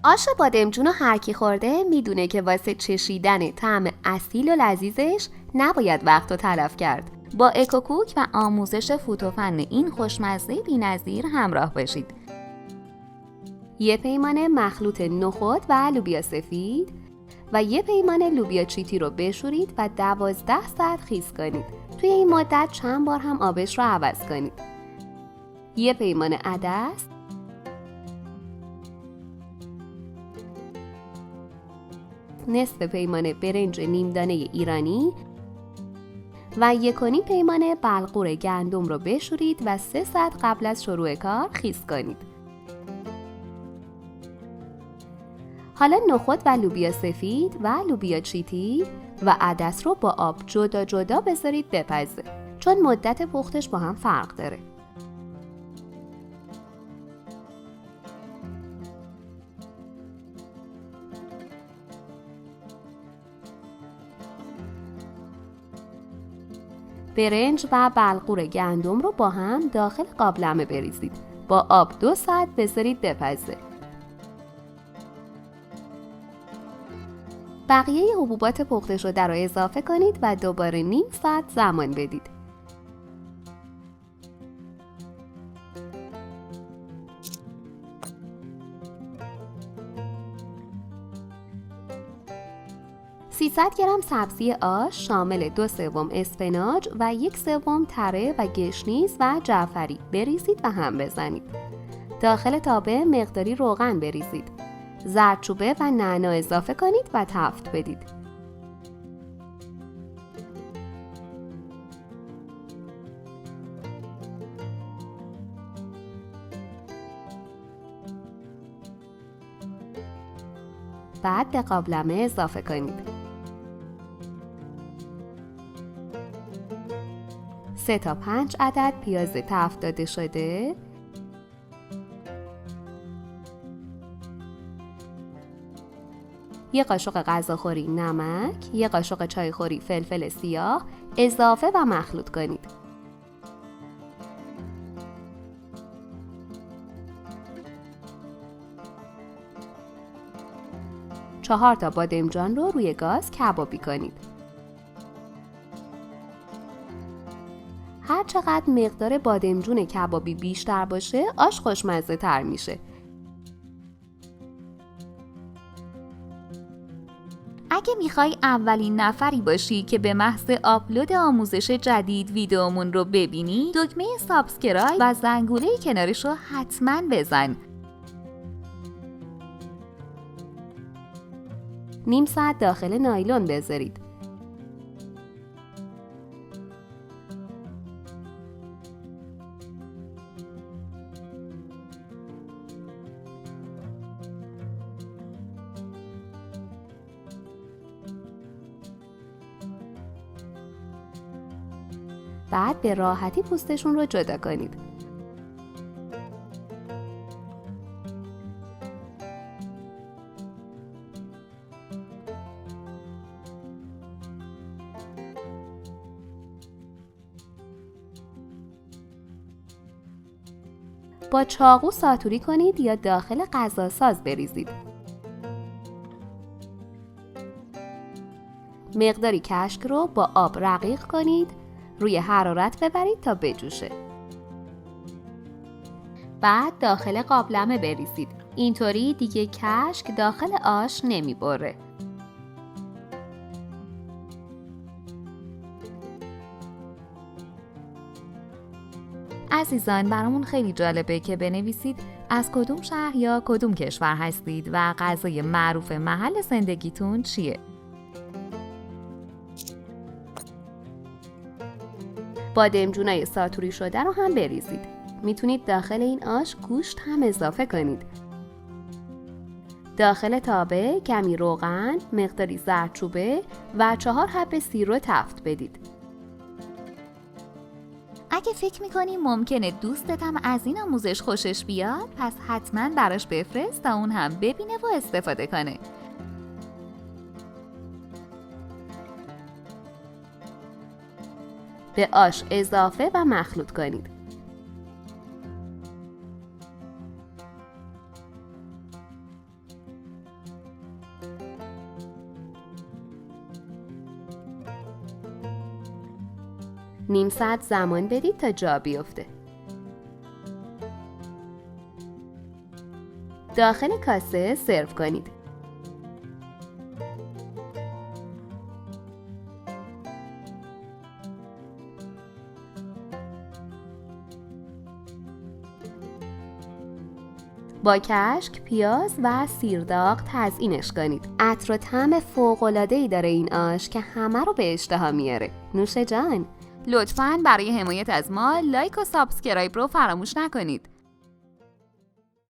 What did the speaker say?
آش بادمجون رو هر کی خورده میدونه که واسه چشیدن طعم اصیل و لذیذش نباید وقت رو تلف کرد. با اکوکوک و آموزش فوتوفن این خوشمزه بی‌نظیر همراه باشید. یه پیمانه مخلوط نخود و لوبیا سفید و یه پیمانه لوبیا چیتی رو بشورید و 12 ساعت خیس کنید. توی این مدت چند بار هم آبش رو عوض کنید. یه پیمانه عدس، نصف پیمانه برنج نیمدانه ایرانی و 1.5 پیمانه بلغور گندم رو بشورید و 3 ساعت قبل از شروع کار خیس کنید. حالا نخود و لوبیا سفید و لوبیا چیتی و عدس رو با آب جدا جدا بذارید بپزه، چون مدت پختش با هم فرق داره. برنج و بلغور گندم رو با هم داخل قابلمه بریزید. با آب 2 ساعت بذارید بپزه. بقیه حبوبات پخته شده رو اضافه کنید و دوباره نیم ساعت زمان بدید. .300 گرم سبزی آش شامل 2/3 اسفناج و 1/3 تره و گشنیز و جعفری بریزید و هم بزنید. داخل تابه مقداری روغن بریزید. زردچوبه و نعنا اضافه کنید و تفت بدید. بعد به قابلمه اضافه کنید. 3 تا 5 عدد پیاز تفت داده شده، یک قاشق غذاخوری نمک، یک قاشق چایخوری فلفل سیاه اضافه و مخلوط کنید. چهار تا بادمجان رو روی گاز کبابی کنید. هر چقدر مقدار بادمجون کبابی بیشتر باشه، آش خوشمزه تر میشه. اگه میخوای اولین نفری باشی که به محض آپلود آموزش جدید ویدیومون رو ببینی، دکمه سابسکرایب و زنگوله کنارش رو حتما بزن. نیم ساعت داخل نایلون بذارید. بعد به راحتی پوستشون رو جدا کنید. با چاقو ساتوری کنید یا داخل غذاساز بریزید. مقداری کشک رو با آب رقیق کنید، روی حرارت ببرید تا بجوشه. بعد داخل قابلمه بریزید. اینطوری دیگه کشک داخل آش نمیبره. عزیزان، برامون خیلی جالبه که بنویسید از کدوم شهر یا کدوم کشور هستید و غذای معروف محل زندگیتون چیه؟ بادمجونای ساتوری شده رو هم بریزید. میتونید داخل این آش گوشت هم اضافه کنید. داخل تابه کمی روغن، مقداری زردچوبه و 4 حب سیرو تفت بدید. اگه فکر میکنی ممکنه دوستت هم از این آموزش خوشش بیاد، پس حتما براش بفرست تا اون هم ببینه و استفاده کنه. به آش اضافه و مخلوط کنید. نیم ساعت زمان بدید تا جا بیفته. داخل کاسه سرو کنید. با کشک، پیاز و سیرداغ تزیینش کنید. عطر و طعم فوق‌العاده‌ای داره این آش که همه رو به اشتها میاره. نوش جان. لطفاً برای حمایت از ما لایک و سابسکرایب رو فراموش نکنید.